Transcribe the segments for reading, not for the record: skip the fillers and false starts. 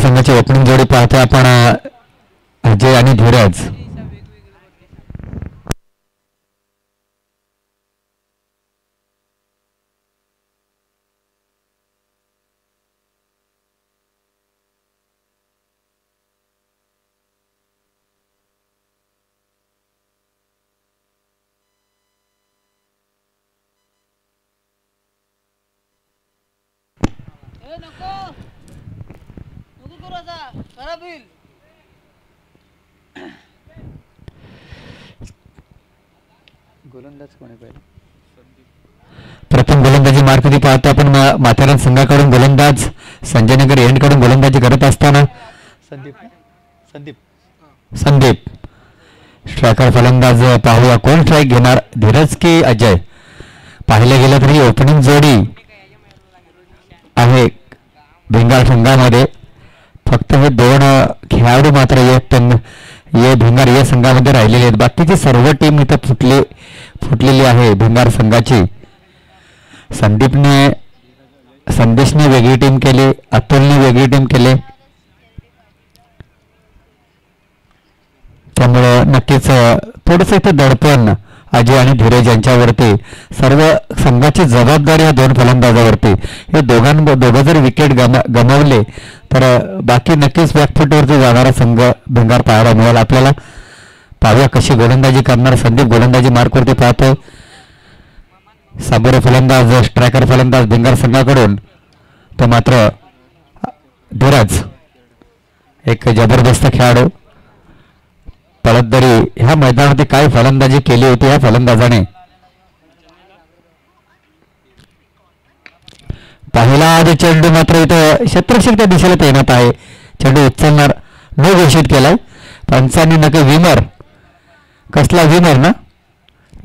संघाची ओपनिंग जोडी पाहतो आपण अजय आणि धीरज. प्रथम गोलंदाजी मार्कमध्ये पाहतो आपण माथेरान संघाकडून गोलंदाज संजय नगर एंडकडून गोलंदाजी करत असताना संदीप स्ट्रायकर फलंदाज. पाहूया कोण स्ट्राईक घेणार, धीरज की अजय. पाहिलं गेलं तरी ओपनिंग जोडी आहे भिंगार संघामध्ये. फक्त हे दोन खेळाडू मात्र ये भिंगार या संघामध्ये राहिलेले आहेत. बाकीची सर्व टीम इथं फुटलेली आहे भिंगार संघाची. संदेशने वेगळी टीम केली, अतुलने वेगळी टीम केली. त्यामुळं नक्कीच थोडंसं इथं दडपण अजय आणि धीरज यांच्यावरती. सर्व संघाची जबाबदारी या दोन फलंदाजावरती. हे दोघं जर विकेट गमावले तर बाकी नक्कीच बॅकफुटवरती जाणारा संघ भिंगार पाहायला मिळेल आपल्याला. पाहूया कशी गोलंदाजी करणार. संदीप गोलंदाजी मार्कवरती पाहतोय. साबोरे फलंदाज स्ट्रायकर फलंदाज भिंगार संघाकडून. तो मात्र धीरज एक जबरदस्त खेळाडू. परतदरी ह्या मैदानावरती काय फलंदाजी केली होती ह्या फलंदाजाने. पहिला आधी चेंडू मात्र इथं क्षेत्ररक्षक त्या दिशेला तैनात आहे. चेंडू उचलणार न घोषित केलाय पंचांनी. नक्की विमर कसला विमर ना,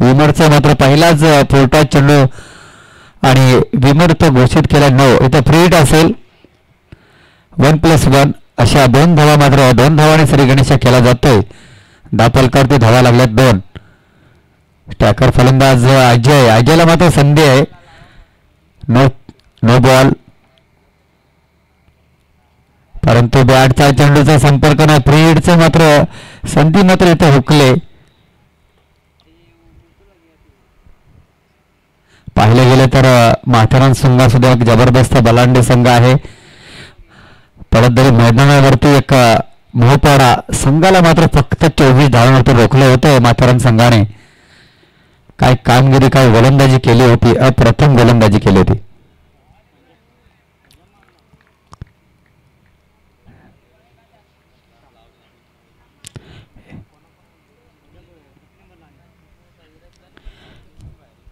विमरचा मात्र पहिलाच फुलटॉस चेंडू आणि विमर तो घोषित केला. नो इथं फ्री हिट असेल. 1+1 अशा 2 धावा मात्र 2 धावाने श्री गणेशा केला जातोय. दापलकरती धावा लागल्यात 2. स्टॅकर फलंदाज अजयला मात्र संधी आहे. No ball. परंतु बॅटचा चेंडूचा संपर्क नाही. फ्री हिटचं मात्र संधी मात्र इथे हुकले. पाहिले गेले तर माथेरान संघ सुद्धा एक जबरदस्त बलांडी संघ आहे. परतदरी मैदानावरती एक मोहपाडा संघाला मात्र फक्त 24 धावांवरती रोखलं होतं माथेरान संघाने. काय कामगिरी, काय गोलंदाजी केली होती, अप्रतिम गोलंदाजी केली होती.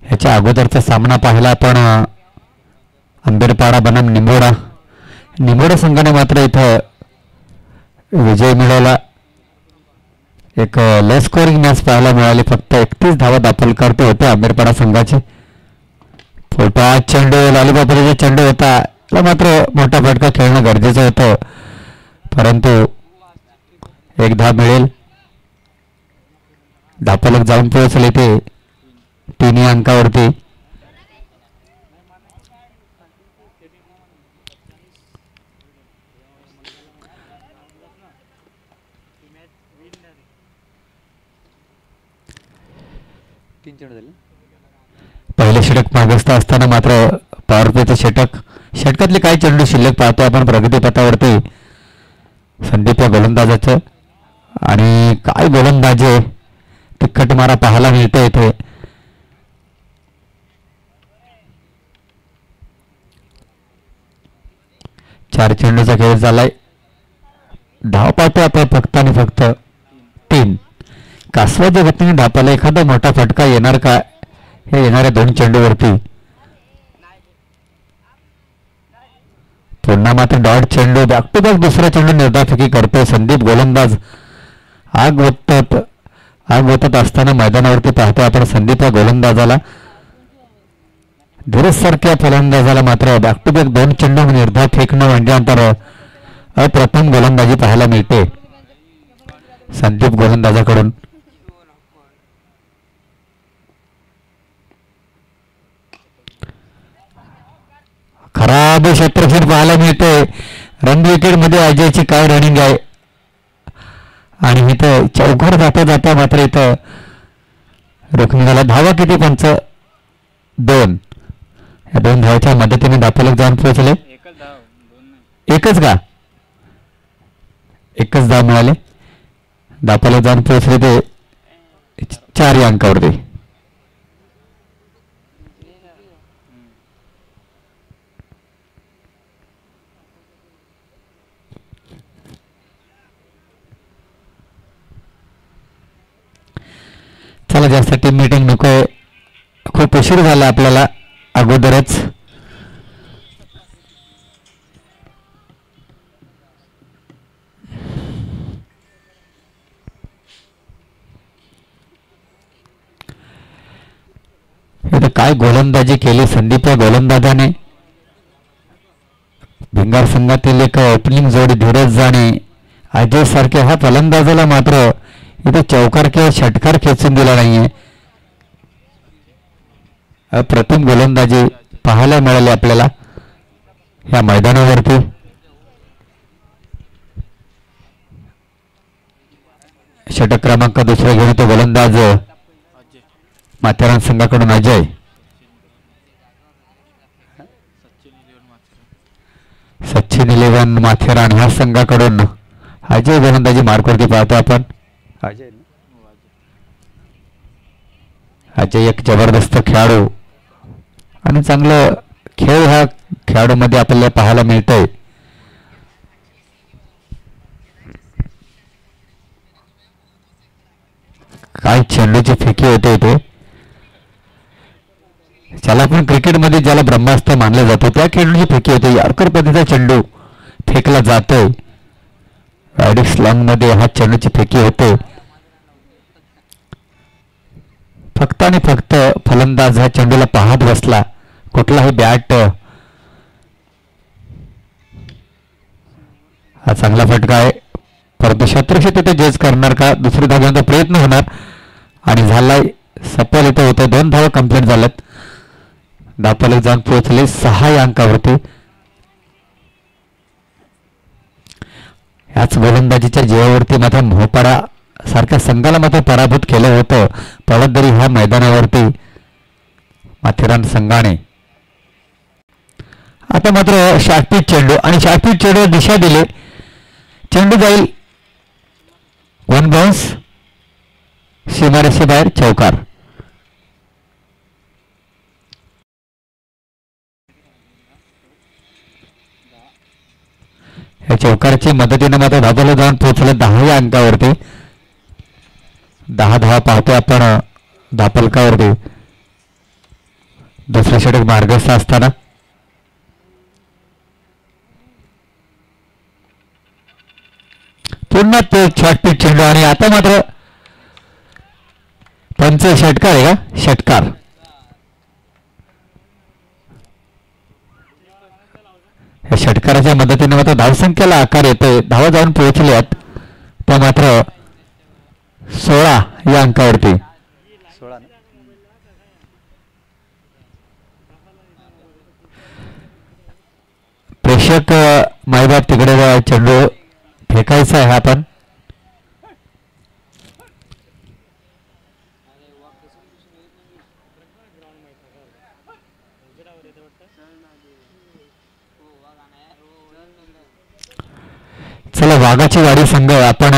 ह्याच्या अगोदरचा सामना पाहिला आपण आंबेडपाडा बनाम निंबोडा संघाने मात्र इथं विजय मिळवला. एक लो स्कोरिंग मॅच पाहायला मिळाली. फक्त 31 धावा दाखल करते होते आंबेडपाडा संघाचे. फोटा चेंडू लालीबापरीचा चेंडू होता. त्याला मात्र मोठा फटका खेळणं गरजेचं होतं. परंतु एक धाव मिळेल. दापलक जाऊन पोहोचले ते 3 अंकावरती. पहिले षटक मागस्थ असताना मात्र पॉवर प्लेचं षटकातले काही चेंडू शिल्लक पाहतो आपण प्रगतीपथावरती संदीप या गोलंदाजाचं. आणि काय गोलंदाजी तिखट मारा पाहायला मिळतो इथे. चार चेंडूचा खेळ झालाय. धाव पाहतो आपण फक्त आणि फक्त 3. कासवाच्या गतीने धापाला एखादा मोठा फटका येणार का हे येणाऱ्या 2 चेंडूवरती. पुन्हा मात्र डॉट चेंडू बॅक टू बॅक दुसरा चेंडू निर्धारफेकी करतोय संदीप गोलंदाज. आग ओतत असताना मैदानावरती पाहतो आपण संदीप या गोलंदाजाला. धीरज सारख्या फलंदाजाला मात्र बॅक टू बॅक 2 चेंडू निर्धार फेकणं म्हणजे अंतर अप्रथम गोलंदाजी पाहायला मिळते संदीप गोलंदाजाकडून. खरा बाबू क्षेत्रक्षण पाहायला मिळते. रन विकेट मध्ये अजयची काय रनिंग आहे आणि इथं चौकार जाता जाता मात्र इथं रोखून झाला. धावा किती पंच 2. या 2 धावाच्या मदतीने दापोलक जाऊन पोहोचले. एकच का एकच धाव मिळाले. दापोलक जाऊन पोहोचले ते 4 या अंकावरती. चला जास्त टीम मीटिंग नको, खूप उशीर झाला आपल्याला अगोदरच. काय गोलंदाजी केली संदीप या गोलंदाजाने. भिंगार संघातील एक ओपनिंग जोडी धीरज जाणे अजय सारखे ह्या फलंदाजाला मात्र इथे चौकार किंवा षटकार खेचून दिला नाहीये. अप्रतिम गोलंदाजी पाहायला मिळाली आपल्याला ह्या मैदानावरती. षटक क्रमांक 2 घेऊन तो गोलंदाज माथेरान संघाकडून अजय. सचिन 11 माथेरान ह्या संघाकडून अजय गोलंदाजी मार्कवरती पाहतो आपण. अजय एक जबरदस्त खेळाडू आणि चांगलं खेळ ह्या खेळाडूमध्ये आपल्याला पाहायला मिळतंय. काय चेंडूची फेकी होते इथे. ज्याला आपण क्रिकेटमध्ये ज्याला ब्रह्मास्त्र मानलं जातो त्या खेळाडूची फेकी होते. यॉर्कर पद्धतीचा चेंडू फेकला जातोय. ॲडिक्स लॉंग मध्ये हा चेंडूची फेकी होते. फक्त आणि फक्त फलंदाज हा चेंडूला पाहत बसला. कुठलाही बॅट हा चांगला फटका आहे, परंतु शत्रुशी तिथे जज करणार का. दुसरी धावांचा प्रयत्न होणार आणि झालाय सफल इथं होतं. 2 धावा कंप्लीट झाल्यात. दापोली जाऊन पोहोचले 6 या अंकावरती. याच गोलंदाजीच्या जीवावरती मात्र मोहपाडा सारख्या संघाला मात्र पराभूत केलं होतं. पळतदरी ह्या मैदानावरती माथेरान संघाने आता मात्र शॉर्टपिच चेंडू आणि शॉर्टपिच चेंडूवर दिशा दिली. चेंडू जाईल 1 बाउन्स, सीमारेषेबाहेर चौकार. या चौकारच्या मदतीने मात्र धावला जाऊन पोहोचलं 10 या अंकावरती. 10 धावा पाहतोय आपण धापलकावरती. दुसरे षटक मार्गस्थ असताना पुन्हा ते शॉर्टपिच चेंडू आणि आता मात्र पंच षटकार आहे का षटकार. या षटकाराच्या मदतीने मात्र धावसंख्येला आकार येतोय. धावा जाऊन पोहोचल्यात त्या मात्र 16 या अंकावरती. प्रेक्षक मैदान तिकडे चेंडू फेकायचा आहे आपण. चला वाघाची वाडी संघ आपण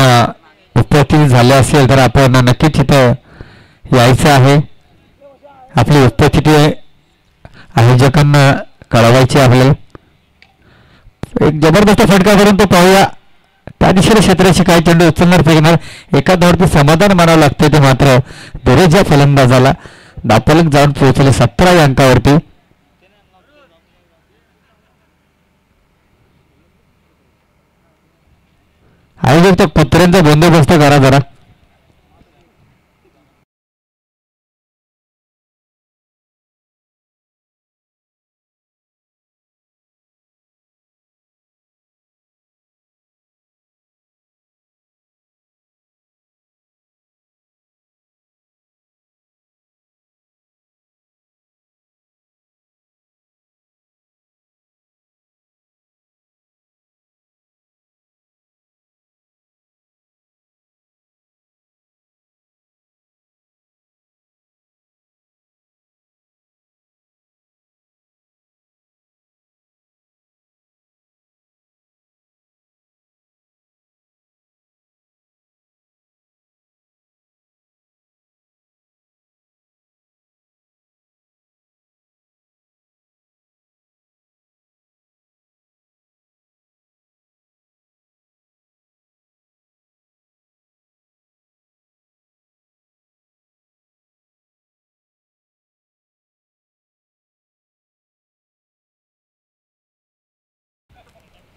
उपस्थित झाले असेल तर आपण नक्कीच इथं यायचं आहे. आपली उपस्थिती आयोजकांना कळवायची आपल्याला. एक जबरदस्त फटका करून तो पाहूया. त्या दिशेने क्षेत्राची काय चेंडू उचलणार फेकणार एका धावावरती समाधान मानावं लागते. ते मात्र धीरज फलंदाजाला दापोलक जाऊन पोहोचले 17 या अंकावरती. आयोजक तो कुत्र्यांचा बंदोबस्त करा जरा.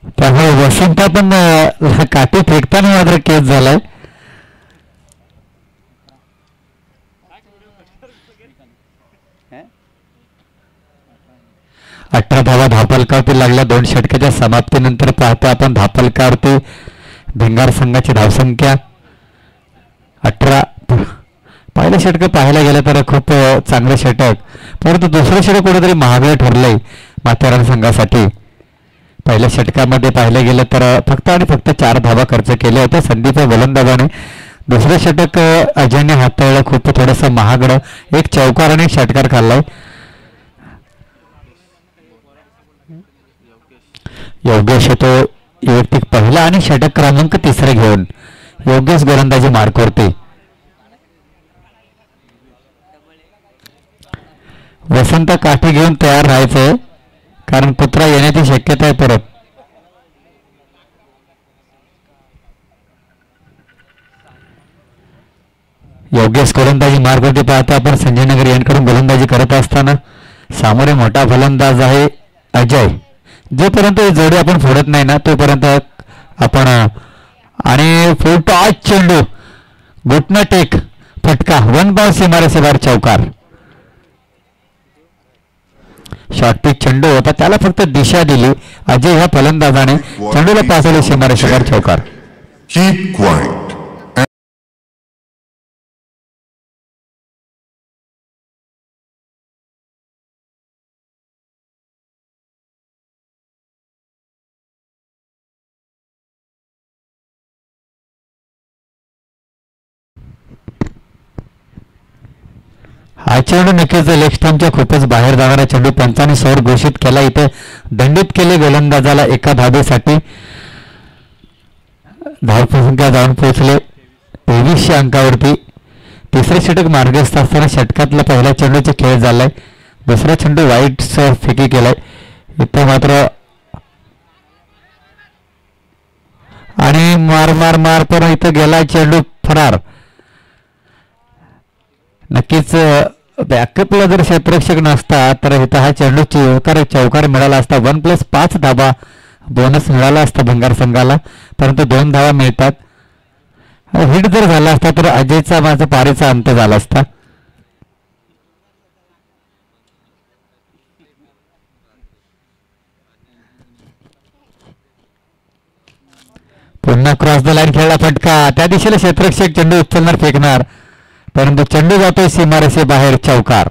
त्यामुळे वसंत पण काठी फेकताना मात्र केस झालाय. 18 धावा धापलकावरती लागल्या. 2 षटकाच्या समाप्तीनंतर पाहतो आपण धापलकावरती भिंगार संघाची धावसंख्या 18. पहिलं षटक पाहायला गेलं तर खूप चांगलं षटक, परंतु दुसरं षटक कुठेतरी महागडं ठरलंय माथेरान संघासाठी. पहिल्या षटकामध्ये पाहिलं गेलं तर फक्त आणि फक्त 4 धावा खर्च केल्या होत्या संदीप गोलंदाजाने. दुसरं षटक अजयने हाताळलं खूप थोडंसं महागडं, एक चौकार आणि एक षटकार खाल्लाय. योगेश तो वैयक्तिक पहिला आणि षटक क्रमांक 3 घेऊन योगेश गोलंदाजी मार्कवरती. वसंत काठी घेऊन तयार राहायचंय कारण पुत्रा येण्याची शक्यता आहे परत. योगेश गोलंदाजी मार्गवरती पाहता आपण संजय नगर यांकडून गोलंदाजी करत असताना सामोरे मोठा फलंदाज आहे अजय. जोपर्यंत जोडी आपण फोडत नाही ना तोपर्यंत आपण आणि फोटो आज चेंडू घुटना टेक फटका 1 बाउन्स सीमारेषे बाहेर चौकार. शॉर्टपिच चेंडू होता त्याला फक्त दिशा दिली अजय ह्या फलंदाजाने चेंडूला पाचवले सीमारेषे बाहेर चौकार. हा चेंडू नक्कीच लेग स्टंपच्या खूपच बाहेर जाणारा चेंडू पंचाने सौर घोषित केला. इथे दंडित केले गोलंदाजाला एका धाबेसाठी. धावसंख्या जाऊन पोहोचले 2300 अंकावरती. तिसरे षटक मार्गस्थ असताना षटकातला पहिल्या चेंडूचा खेळ झालाय. दुसरा चेंडू वाईट फेकी केलाय इथे मात्र आणि मार मार मार पण इथं गेला चेंडू फरार. नक्कीच बॅकअपला जर क्षेत्ररक्षक नसता तर इथं हा चेंडू चौकार मिळाला असता. 1+5 धाबा बोनस मिळाला असता भिंगार संघाला, परंतु 2 धावा मिळतात. हिट जर झाला असता तर अजयचा माझा पारीचा अंत झाला असता. पुन्हा क्रॉस द लाईन खेळला फटका. त्या दिशेला क्षेत्ररक्षक चेंडू उचलणार फेकणार, परंतु चेंडू जातोय सीमारेषे बाहेर चौकार.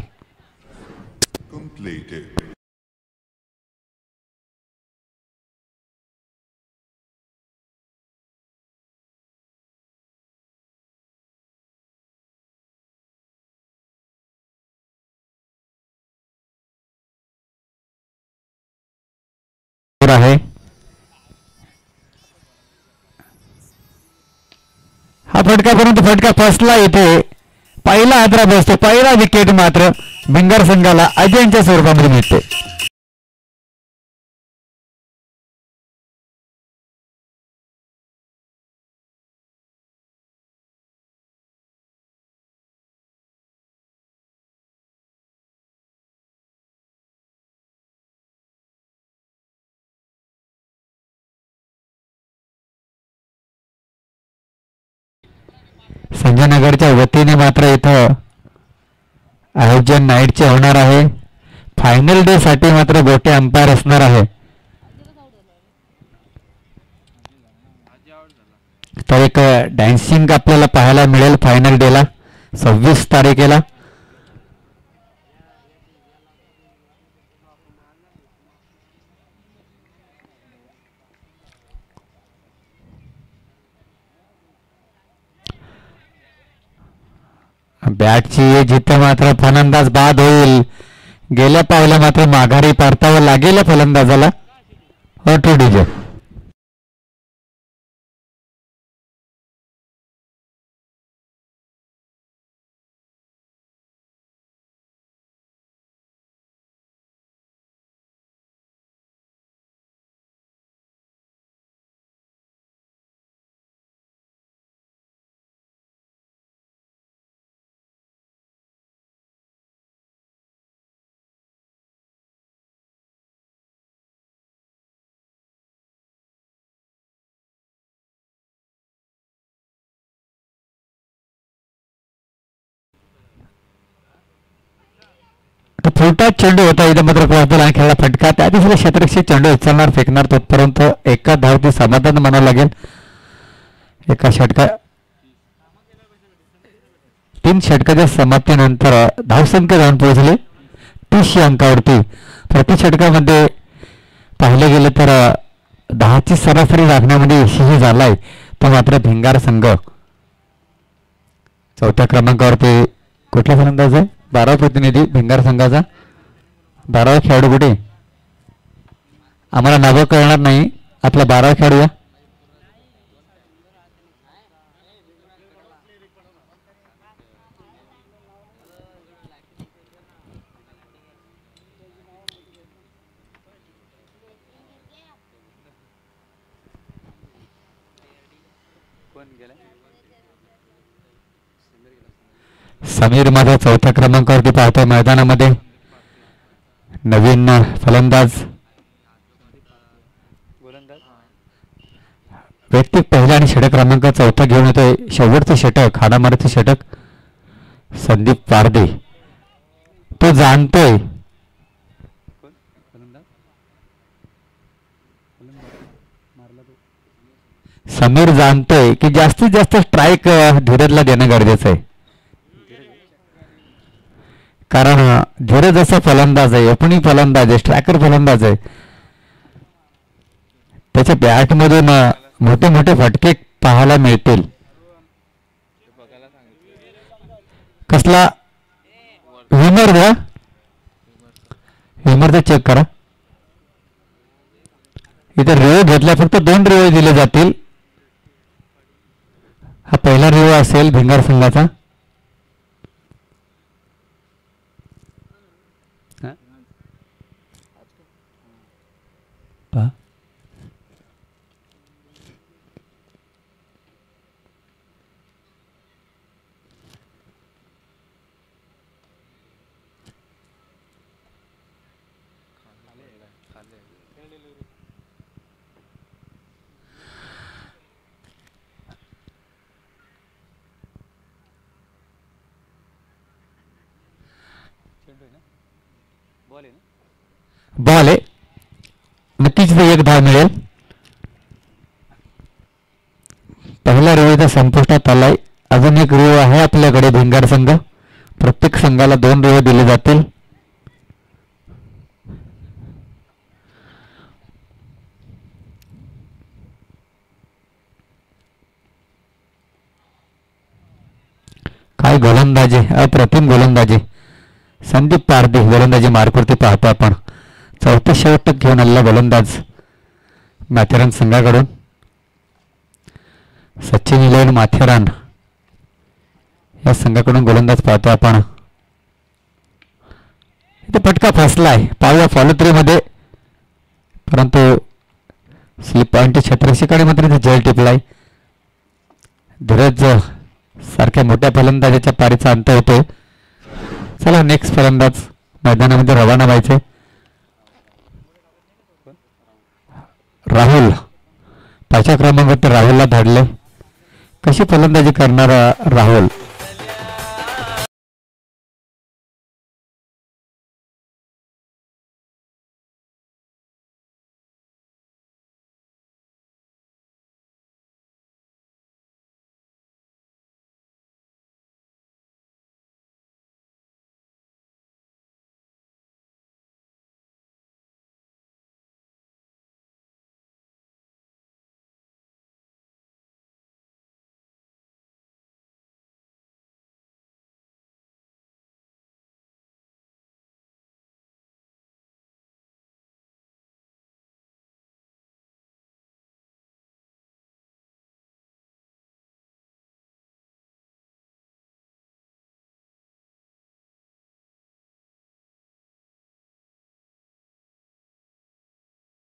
आहे हा फटका, परंतु फटका फसला. इथे पहिला हादरा बसतो. पहिला विकेट मात्र भिंगार संघाला अजयच्या स्वरूपामध्ये मिळते. संजय नगरच्या वतीने मात्र इथं आयोजन नाईटचे होणार आहे. फायनल डे साठी मात्र गोटे अंपायर असणार आहे. तर एक डान्सिंग आपल्याला पाहायला मिळेल फायनल डेला 26 तारखेला. बॅटची जिथे मात्र फलंदाज बाद होईल. गेल्या पावला मात्र माघारी परतावं लागेल फलंदाजाला. ऑटो डीजे फुलटा चेंडू होता इथं मात्र क्रॉसबॉल आणि खेळला फटका. त्या दिवशी क्षेत्ररक्षक चेंडू उचलणार फेकणार तोपर्यंत एका धावती समाधान मानावं लागेल. एका षटका 3 षटकाच्या समाप्तीनंतर धावसंख्या जाऊन पोहोचली 30 अंकावरती. प्रति षटकामध्ये पाहिलं गेलं तर 10ची सरासरी राखण्यामध्ये यशस्वी झालाय तो मात्र भिंगार संघ. चौथ्या क्रमांकावरती कुठला फलंदाज आहे? 12वा प्रतिनिधी भिंगार संघाचा 12वा खेळाडू कुठे? आम्हाला नावं कळणार नाही. आपला 12वा खेळाडू या. समीर माझा चौथ्या क्रमांकावरती पाहतोय मैदानामध्ये. नवीन फलंदाज व्यक्ती पहिला आणि षटक क्रमांक चौथा घेऊन येतोय. शेवटचं षटक हाडामारीचं षटक संदीप पारदे तो जाणतोय. समीर जाणतोय की जास्तीत जास्त स्ट्राईक धीरजला देणं गरजेचं आहे. कारण धीरज असा फलंदाज आहे, ओपनिंग फलंदाज आहे, स्ट्रायकर फलंदाज आहे. त्याच्या बॅटमधून मोठे मोठे फटके पाहायला मिळतील. कसला विमर द्या, विमरचा चेक करा. इथे रिओ घेतला, फक्त 2 रिओ दिले जातील. हा पहिला रिओ असेल भिंगार संघाचा. बॉल आहे, नक्कीच एक धाव मिळेल. पहिला रिओचा संपुष्टात आलाय. अजून एक रिओ आहे आपल्याकडे भिंगार संघ. प्रत्येक संघाला 2 रिओ दिले जातील. काय गोलंदाजी, अप्रतिम गोलंदाजी. संदीप पारदे गोलंदाजी मार्कवरती पाहतो आपण. चौथा षटक घेऊन आलेला गोलंदाज माथेरान संघाकडून सचिन इलेवन माथेरान या संघाकडून गोलंदाज पाहतो आपण. इथे फटका फसलाय, पाहूया फॉलो 3 मध्ये. परंतु स्लिप पॉइंट क्षेत्ररक्षकाने मात्र इथे जल टिपलाय. धीरज सारख्या मोठ्या फलंदाजाच्या पारीचा अंत होतोय. चला नेक्स्ट फलंदाज मैदानामध्ये रवाना व्हायचे. राहुल 5व्या क्रमांकावर राहुलला धाडले. कशी फलंदाजी करणारा राहुल.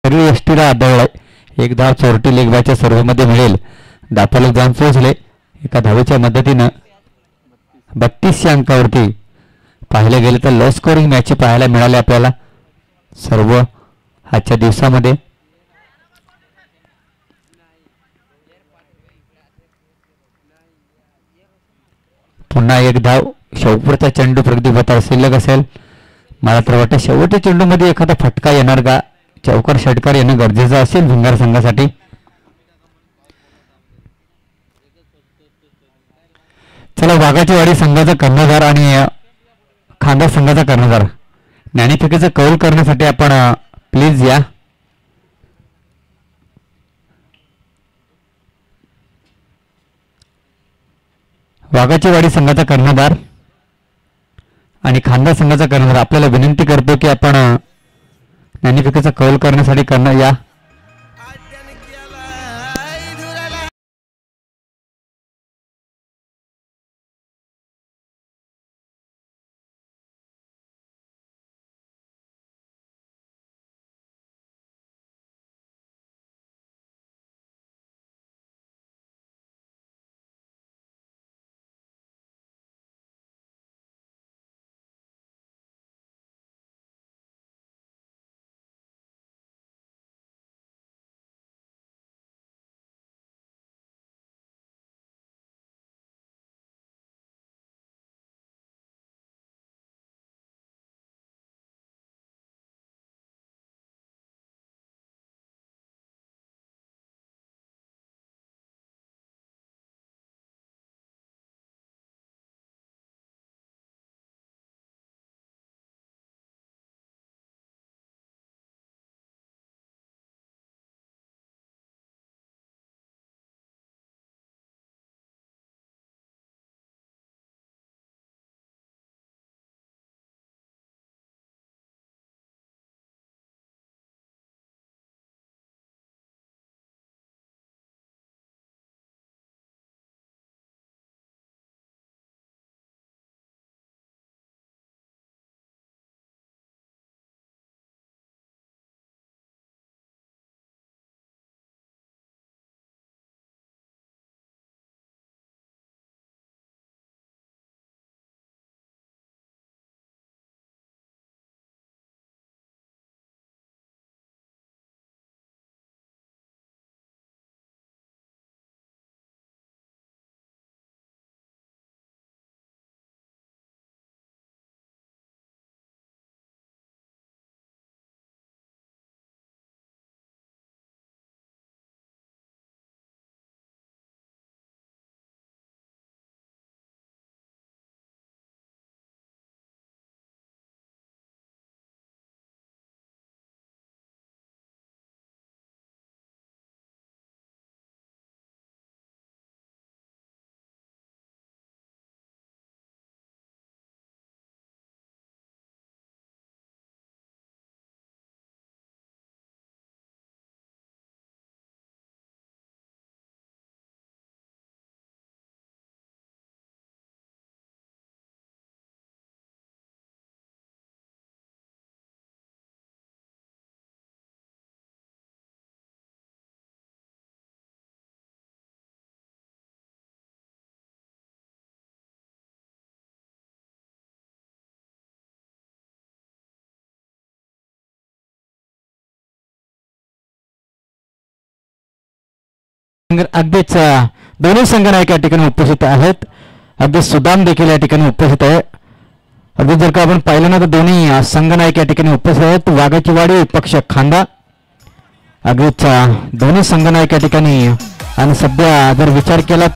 एसटीला आदळलाय. एक धाव चोरटी लेगबाच्या सर्व्हमध्ये मिळेल. दापोला जाऊन पोहोचले. एका धावेच्या मदतीनं 32 अंकावरती. पाहिलं गेलं तर लो स्कोरिंग मॅच पाहायला मिळाले आपल्याला सर्व आजच्या दिवसामध्ये. पुन्हा एक धाव. शेवटचा चेंडू प्रदीप होता शिल्लक असेल. मला तर वाटतं शेवटच्या चेंडूमध्ये एखादा फटका येणार का, चौकार षटकार येणं गरजेचं असेल भिंगार संघासाठी. चला वाघाची वाडी संघाचा कर्णधार आणि खांदा संघाचा कर्णधार ज्ञानीफिकेचा कौल करण्यासाठी आपण प्लीज या. वाघाची वाडी संघाचा कर्णधार आणि खांदा संघाचा कर्णधार आपल्याला विनंती करतो की आपण ज्ञानीफिकेचा कौल करण्यासाठी या. अगदीच दोन्ही संघनायक या ठिकाणी उपस्थित आहेत. अगदी सुदाम देखील या ठिकाणी उपस्थित आहे. अगदी जर का आपण पाहिलं ना तर दोन्ही संघनायक या ठिकाणी उपस्थित आहेत. वाघाची वाडी पक्ष खांदा अगदीच दोन्ही संघनायक या ठिकाणी. आणि सध्या जर विचार केला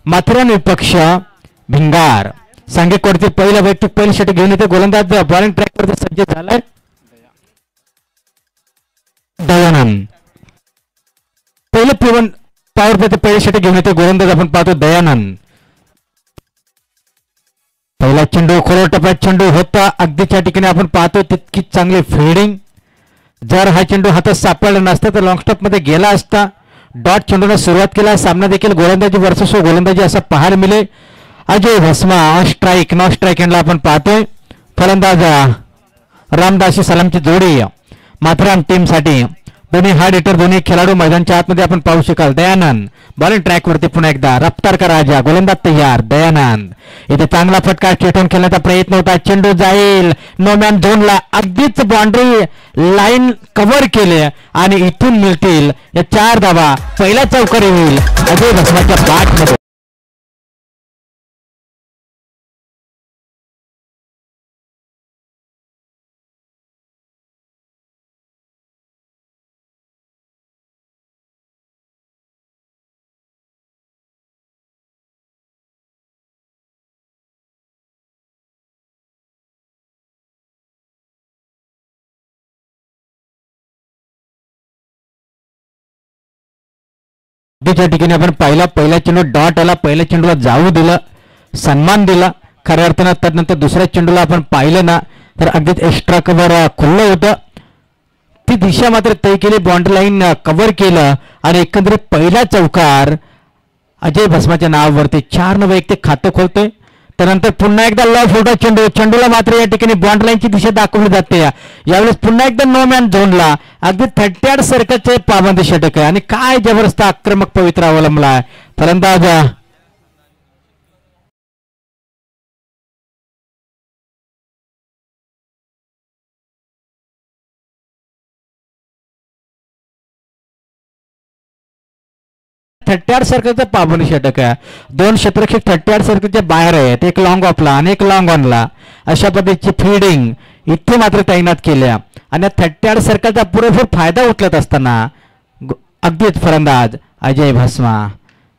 माथेरान विपक्ष भिंगार सांगेकोडचे पहिला वैयक्तिक पहिली षटक घेऊन येते गोलंदाज बॉलिंग ट्रॅकवरती सज्ज झालाय दयानंद. पहिले पिवन पॉवर प्ले पहिले षटक घेऊन येते गोलंदाज आपण पाहतो दयानंद. पहिला चेंडू खोल टप्प्यात चेंडू होता अगदीच्या ठिकाणी आपण पाहतो तितकी चांगली फिल्डिंग. जर हा चेंडू हातात सापडला नसता तर लॉंग स्टॉप मध्ये गेला असता. डॉट चेंडूने सुरुवात केला. सामना देखील गोलंदाजी वर्चस्व गोलंदाजी असं पाहायला मिळेल. अजय भस्मा ऑन स्ट्राईक नॉन स्ट्राईक यांना आपण पाहतोय. फलंदाज रामदासी सलामची जोडी माथेरान टीम साठी. दोन्ही हार्ड हिटर दोन्ही खेळाडू मैदानाच्या आतमध्ये आपण पाहू शकाल. दयानंद बॉलिंग ट्रॅक वरती पुन्हा एकदा रफ्तार का राजा गोलंदाज तयार दयानंद. इथे चांगला फटका चेटून खेळण्याचा प्रयत्न होता. चेंडू जाईल नो मॅन झोनला. अगदीच बाउंड्री लाईन कव्हर केले आणि इथून मिळतील या 4 धावा. पहिला चौकारी होईल अजय भस्माच्या बॅट मध्ये. त्या ठिकाणी आपण पहिला चेंडू डॉट आला. पहिल्या चेंडूला जाऊ दिलं सन्मान दिला खऱ्या अर्थानं. त्यानंतर दुसऱ्या चेंडूला आपण पाहिलं ना तर अगदीच एक्स्ट्रा कव्हर खुल्लं होतं. ती दिशा मात्र तय केली बाउंड्री लाईन कव्हर केलं आणि एकंदरीत पहिला चौकार अजय भस्माच्या नावावरती 4 वैयक्तिक खातं खोलतोय. त्यानंतर पुन्हा एकदा लॉफ होता चेंडूला मात्र या ठिकाणी बाउंड्री लाईनची दिशा दाखवली जाते. यावेळेस पुन्हा एकदा नो मॅन झोनला अगदी 38 सर्कलचे पाबंदी षटक आहे आणि काय जबरदस्त आक्रमक पवित्र अवलंबला फलंदाज 38 सर्कलचं पाबंदी षटक आहे. 2 क्षेत्ररक्षक 38 सर्कलच्या बाहेर आहेत. एक लॉंग ऑफला आणि एक लॉंग ऑनला. अशा पद्धतीची फिल्डिंग इथे मात्र तैनात केल्या आणि 38 सर्कलचा पुरेपूर फायदा उचलत असताना अगदीच फलंदाज अजय भस्मा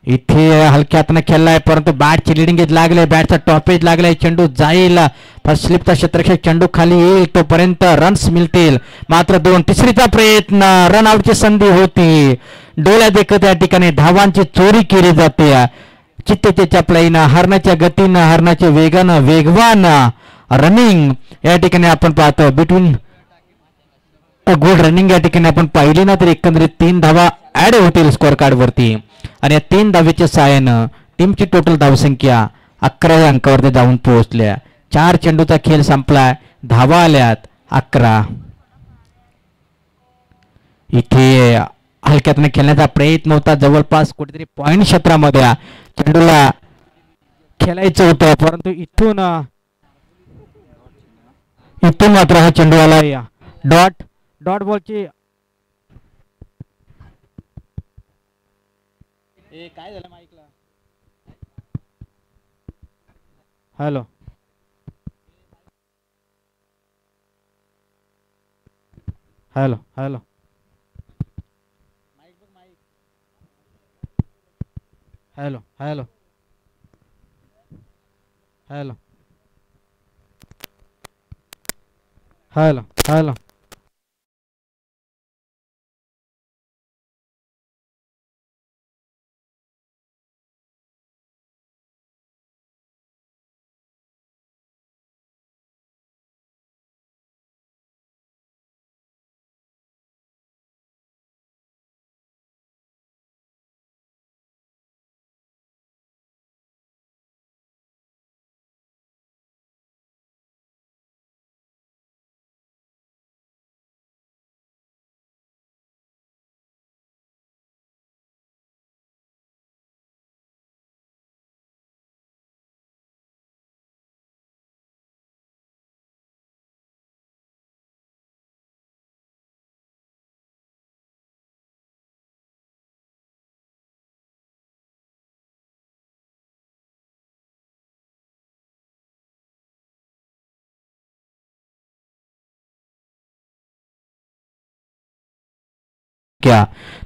इथे हलक्या हाताने खेळलाय परंतु बॅटची लिडिंग एज लागले. बॅटचा टॉपेज लागलाय. चेंडू जाईल फर्स्ट स्लिपचा क्षेत्ररक्षक चेंडू खाली येईल तोपर्यंत रन्स मिळतील मात्र 2. तिसरीचा प्रयत्न रन आउटची संधी होती. डोळ्या देखत या ठिकाणी धावांची चोरी केली जाते. चित्तेच्या चपलाईनं हरणाच्या गतीनं हरणाच्या वेगानं वेगवान रनिंग या ठिकाणी आपण पाहतो. बिटवीन गुड रनिंग या ठिकाणी आपण पाहिली ना तर एकंदरीत 3 धावा ऍड होतील स्कोअर कार्ड वरती आणि या 3 धावेच्या सहाय्यानं टीमची टोटल धावसंख्या 11 अंकावरती जाऊन पोहोचल्या. 4 चेंडूचा खेळ संपलाय. धावा आल्यात 11. इथे हलक्यातनं खेळण्याचा प्रयत्न होता. जवळपास कुठेतरी पॉइंट क्षेत्रामध्ये चेंडूला खेळायचं होतं परंतु इथून मात्र हा चेंडू आला डॉट बॉलची काय झालं माईकला. Hello hello hello hello hello hello hello hello क्या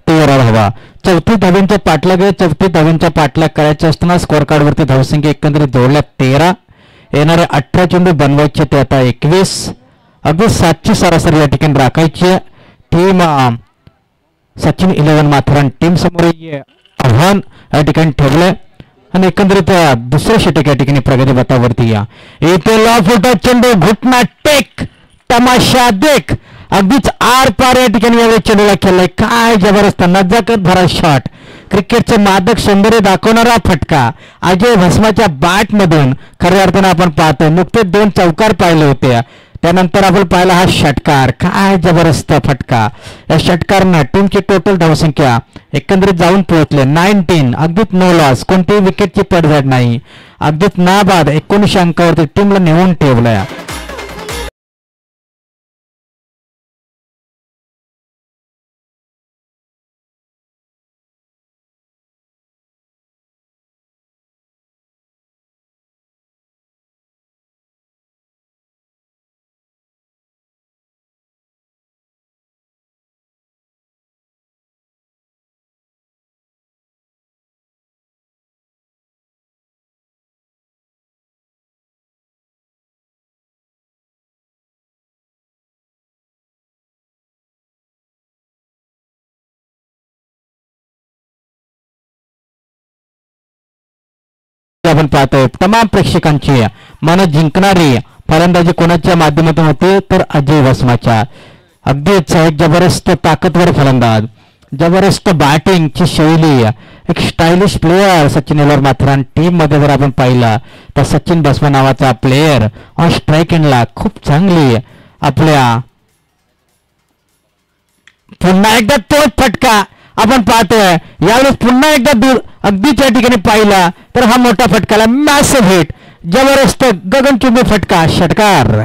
13 धावा. 34 धावांच्या पाठलाग 34 धावांच्या पाठलाग करायच्या असताना स्कोअर कार्ड वरती धावसंख्या एकंदरीत जोडल्या 13. येणारे 18 चेंडू बनवायचे ते आता 21. अगदी 7ची सरासरी या ठिकाणी राखायची. टीम सचिन 11 माथेरान टीम समोर आव्हान या ठिकाणी ठेवलंय आणि एकंदरीत दुसऱ्या षटक या ठिकाणी प्रगती पथावरती या इथे लॉ फुटा चेंडू घुटना टेक तमाशा देख अगदीच आर पार या ठिकाणी यावेळी चेंडूला खेळलाय. काय जबरदस्त नजाकत भरा शॉट. क्रिकेटचे मादक सौंदर्य दाखवणारा फटका अजय भस्माच्या बॅट मधून खऱ्या अर्थानं आपण पाहतोय. नुकतेच 2 चौकार पाहिले होते, त्यानंतर आपण पाहिला हा षटकार. काय जबरदस्त फटका. या षटकारनं टीमची टोटल धावसंख्या एकंदरीत जाऊन पोहोचले 19. अगदीच नो लॉस, कोणतीही विकेटची पडझड नाही. अगदीच नाबाद 19 अंकावरती टीमला नेऊन ठेवलंय. आपण पाहतोय तमाम प्रेक्षकांची मन जिंकणारी फलंदाजी कोणाच्या माध्यमातून होते तर अजय भस्माच्या. अगदीच एक जबरदस्त ताकदवर फलंदाज, जबरदस्त बॅटिंगची शैली, एक स्टायलिश प्लेयर सचिन एलवर माथेरान टीम मध्ये जर आपण पाहिलं तर सचिन भस्मा नावाचा प्लेयर ऑन स्ट्राईक एंडला खूप चांगली आपल्या. पुन्हा एकदा तोच फटका आपण पाहतोय यावेळेस पुन्हा एकदा दूर अगदीच या ठिकाणी पाहिला तर हा मोठा फटकाला मॅसिव्ह हिट, जबरदस्त गगनचुंबी फटका षटकार.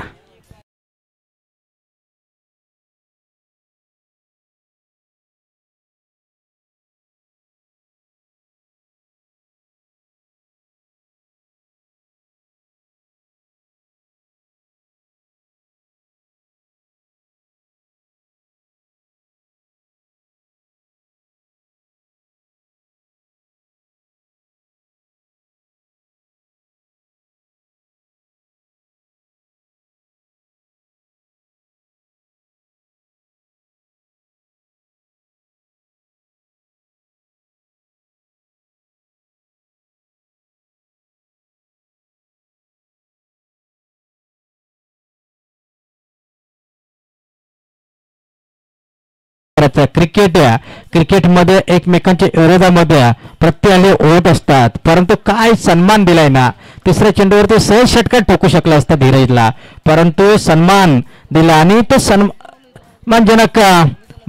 क्रिकेटमध्ये एकमेकांच्या विरोधामध्ये प्रत्येकाने ओढत असतात, परंतु काय सन्मान दिलाय ना. तिसऱ्या चेंडूवरती सहज षटकार ठोकू शकला असता धीरजला, परंतु सन्मान दिला आणि तो सन्मानजनक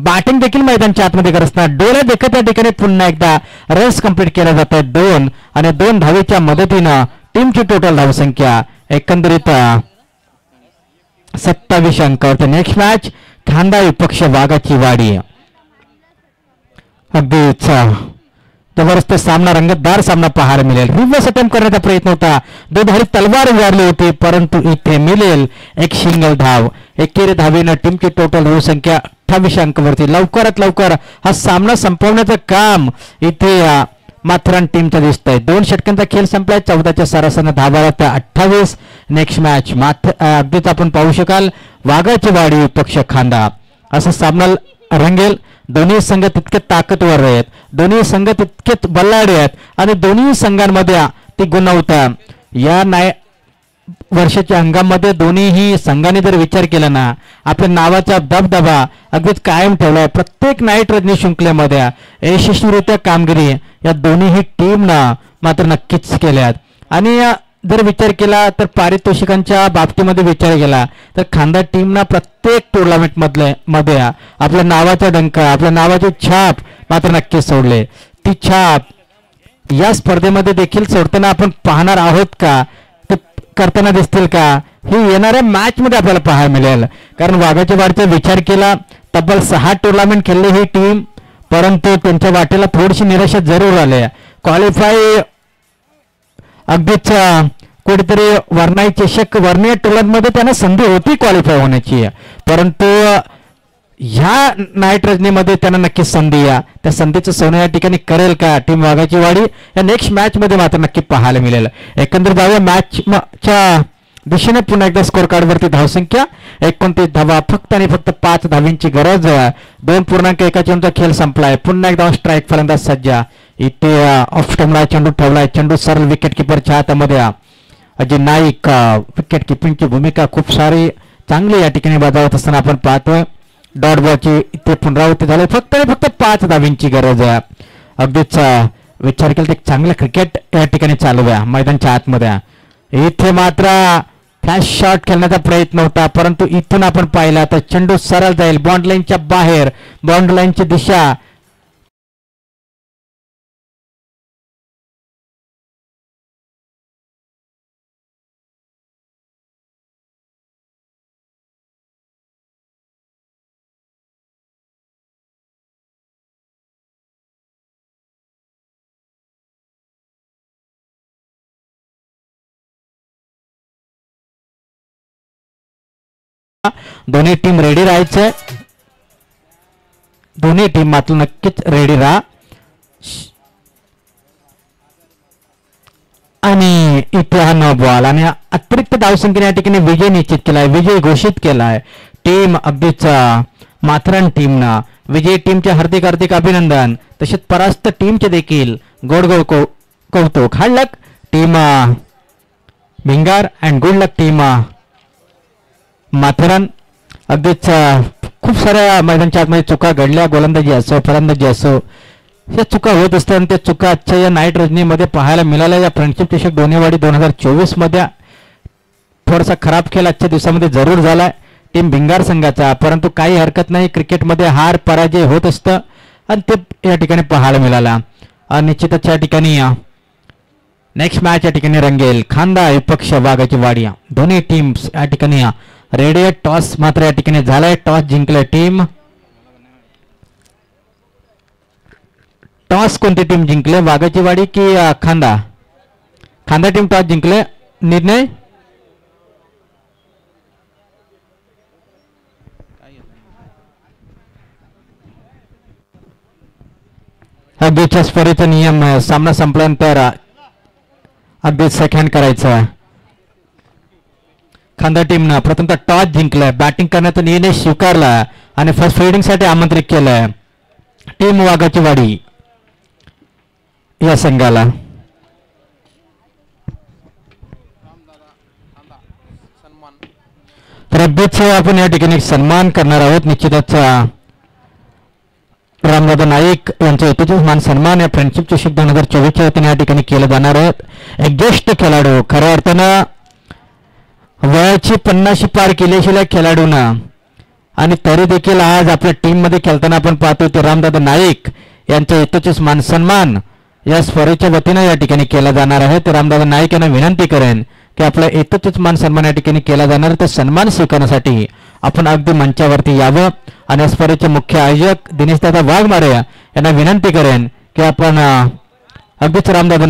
बॅटिंग देखील मैदानाच्या आतमध्ये करत असताना डोळे देखत या ठिकाणी पुन्हा एकदा रन्स कंप्लीट केला जात आहे 2 आणि 2 धावेच्या मदतीनं टीमची टोटल धावसंख्या एकंदरीत 27 अंकावरती. नेक्स्ट मॅच खांदा विपक्ष वाघाची वाडी. अगदीच जबरदस्त सामना, रंगतदार सामना पाहायला मिळेल. रिव्हर्स अटेम्प्ट करण्याचा प्रयत्न होता, दोधारी तलवार उभारली होती, परंतु इथे मिळेल एक सिंगल धाव. एकेरी धावेनं टीमची टोटल धावसंख्या 28 अंकावरती. लवकरात लवकर हा सामना संपवण्याचं काम इथे माथेरान टीमचा दिसतंय. 2 षटकांचा खेळ संपलाय, 14च्या सरासरीनं धावा 28. नेक्स्ट मॅच अगदीच आपण पाहू शकाल वाघाची वाडी विपक्ष खांदा असा सामना रंगेल. दोन्ही संघ तितके ताकदवर आहेत, दोन्ही संघ तितकेच बल्लाडे आहेत आणि दोन्ही संघांमध्ये ती गुणवत्ता या वर्षाच्या अंगामध्ये दोन्हीही संघाने जर विचार केला ना आपल्या नावाचा दबदबा अगदीच कायम ठेवलाय. प्रत्येक नाईट रजनी शृंखलेमध्ये यशस्वीरित्या कामगिरी या दोन्हीही टीमनं मात्र नक्कीच केल्यात. आणि जर विचार केला तर पारितोषिकांच्या बाबतीमध्ये विचार केला तर खांदा टीमना प्रत्येक टुर्नामेंट मध्ये आपल्या नावाचा डंका, आपल्या नावाची छाप मात्र नक्कीच सोडले. ती छाप या स्पर्धेमध्ये देखील सोडताना आपण पाहणार आहोत का, ते करताना दिसतील का, हे येणाऱ्या मॅच मध्ये आपल्याला पाहायला मिळेल. कारण वाघाच्या वाढीचा विचार केला तब्बल 6 टुर्नामेंट खेळले ही टीम, परंतु त्यांच्या वाटेला थोडीशी निराशा जरूर आली. क्वालिफाय अगदीच कुठेतरी वर्णाई चषक वर्णीय टोलांमध्ये त्यांना संधी होती क्वालिफाय होण्याची, परंतु ह्या नाईट रजनीमध्ये त्यांना नक्कीच संधी या त्या संधीचं सोनं या ठिकाणी करेल का टीम वाघाची वाडी या नेक्स्ट मॅच मध्ये मात्र नक्की पाहायला मिळेल. एकंदर जाऊया मॅचच्या दिशेने पुन्हा एकदा स्कोर कार्ड वरती धावसंख्या 29 धावा फक्त आणि फक्त 5 धावींची गरज. 2.1 चेंडूचा खेळ संपलाय. पुन्हा एकदा स्ट्राईक फलंदाज सज्जा इथे ऑफ स्टंपला चेंडू ठेवलाय. चेंडू सरळ विकेट किपरच्या हातामध्ये. अजय नाईक विकेट किपिंगची भूमिका खूप सारी चांगली या ठिकाणी बजावत असताना आपण पाहतोय. डॉट बॉलची इथे पुनरावृत्ती झाली. फक्त आणि फक्त 5 धावींची गरज आहे. अगदीच विचार केला तर चांगलं क्रिकेट या ठिकाणी चालू आहे मैदानच्या आतमध्ये. इथे मात्र फ्लॅश शॉट खेळण्याचा प्रयत्न होता परंतु इथून आपण पाहिला तर चेंडू सरळ जाईल बॉन्ड लाईनच्या बाहेर. बॉन्ड लाईनची दिशा दोन्ही टीम रेडी राहायचंय. दोन्ही टीम मात्र नक्कीच रेडी राहा. आणि इथे हा न बॉल आणि अतिरिक्त धावसंख्येने या ठिकाणी विजय निश्चित केलाय. विजय घोषित केलाय टीम अगदीच माथेरान टीमनं. विजयी टीमचे हार्दिक हार्दिक अभिनंदन. तसेच परास्त टीमचे देखील गोड गोड कौतुक. Hard luck team Bhingar and good luck team Matheran. अगदीच खूप साऱ्या मैदानच्या आतमध्ये चुका घडल्या. गोलंदाजी असो फलंदाजी असो या चुका होत असतात आणि त्या चुका आजच्या या नाईट रजनीमध्ये पाहायला मिळाल्या. या फ्रेंडशिप चषक दोन्हीवाडी 2024 मध्ये थोडासा खराब खेळ आजच्या दिवसामध्ये जरूर झालाय टीम भिंगार संघाचा. परंतु काही हरकत नाही. क्रिकेटमध्ये हार पराजय होत असतं आणि ते या ठिकाणी पाहायला मिळाला. निश्चितच या ठिकाणी नेक्स्ट मॅच या ठिकाणी रंगेल. खांदा विपक्ष वाघाची वाडी. दोन्ही टीम्स या ठिकाणी रेडी. टॉस मात्र या ठिकाणी झालाय. टॉस जिंकले टीम. टॉस कोणती टीम जिंकले वाघाची वाडी की खांदा? खांदा टीम टॉस जिंकले. निर्णय अगदीच्या स्पर्धेचा नियम सामना संपल्यानंतर अगदी सेकंड करायचा. खांदा टीमनं प्रथमतः टॉस जिंकलाय. बॅटिंग करण्याचा निर्णय स्वीकारला आणि फर्स्ट फिल्डिंग साठी आमंत्रित केलंय टीम वाघाची वाडी या संघाला. तर अगदीच आपण या ठिकाणी सन्मान करणार आहोत. निश्चितच रामदादा नाईक यांचा यथोचित मान सन्मान या फ्रेंडशिप चषक 2024 वतीने या ठिकाणी केलं जाणार आहे. एक ज्येष्ठ खेळाडू खऱ्या अर्थानं वयाची 50 पार केल्याशिवाय खेळाडूंना आणि तरी देखील आज आपल्या टीम मध्ये खेळताना आपण पाहतो ते रामदादा नाईक यांचा यथोचित मान सन्मान या स्पर्धेच्या वतीने या ठिकाणी केला जाणार आहे. तर रामदादा नाईक यांना विनंती करेन की आपला यथोचित मान सन्मान या ठिकाणी केला जाणार. तर सन्मान स्वीकारण्यासाठी आपण अगदी मंचावरती यावं आणि या स्पर्धेचे मुख्य आयोजक दिनेशदादा वाघमारे यांना विनंती करेन की आपण अगदीच रामदादा